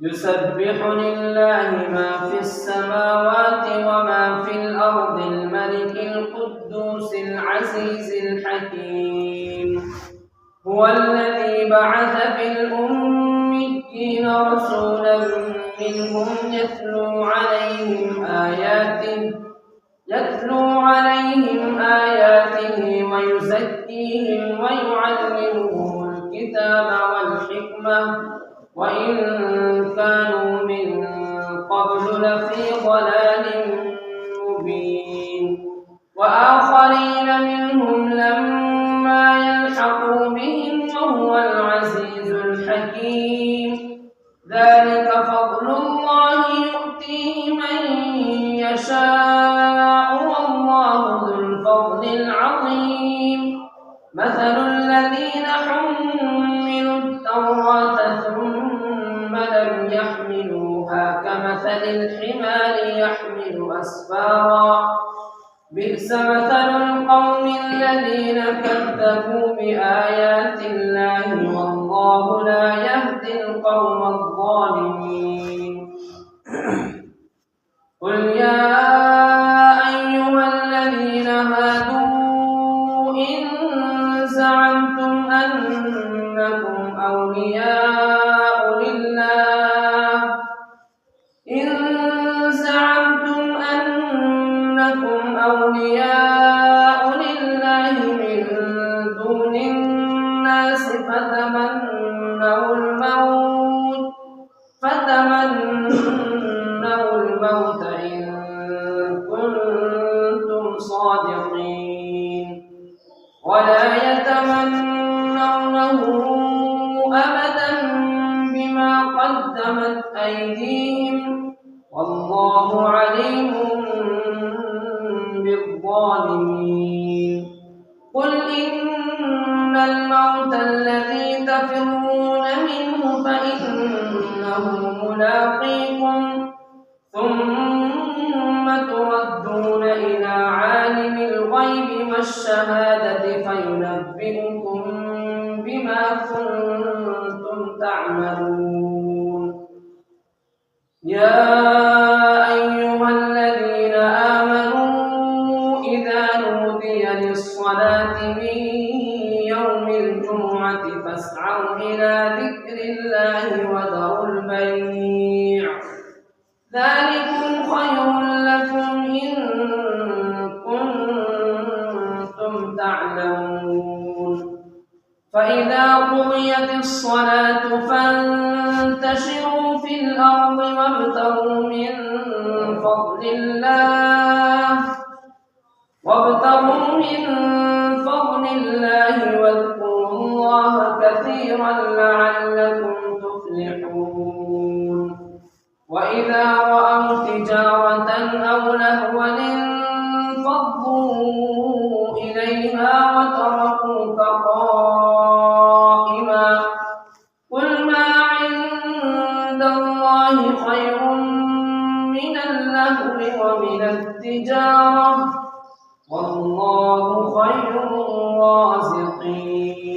يسبح لله ما في السماوات وما في الأرض الملك القدوس العزيز الحكيم. هو الذي بعث في الأميين رسولا منهم يتلو عليهم آياته ويزكيهم ويعلمهم الكتاب والحكمة وإن كانوا من قبل لفي ضلال مبين. وآخرين منهم لما يلحقوا بهم وهو العزيز الحكيم. ذلك فضل الله يؤتيه من يشاء والله ذو الفضل العظيم. مثل الذين حملوا التوراة ثم لم يحملوها كمثل الحمار يحمل أسفارا بئس مثل القوم الذين كذبوا بآيات الله والله لا يهدي القوم الظالمين. قل يا أيها الذين هادوا إن زعمتم أنكم أولياء لله من دون الناس فتمنوا الموت إن كنتم صادقين ولا يتمنونه أبدا بما قدمت أيديهم والله عليم بالظالمين. قل إن الموت الذي تفرون منه فإنه ملاقيكم ثم تردون إلى عالم الغيب والشهادة فينبئكم بما كنتم تعملون. يا أيها الذين آمنوا إذا نودي للصلاة من يوم الجمعة فاسعوا إلى ذكر الله وذروا البيع ذلكم خير لكم إن كنتم تعلمون. فإذا قضيت الصلاة فانتشروا في الأرض وابتغوا من فضل الله واذكروا الله كثيرا لعلكم تفلحون. وإذا رأوا تجارة أو لهوا انفضوا إليها وتركوك قائما قل ما عند الله خير من اللهو ومن التجارة والله خير الرازقين.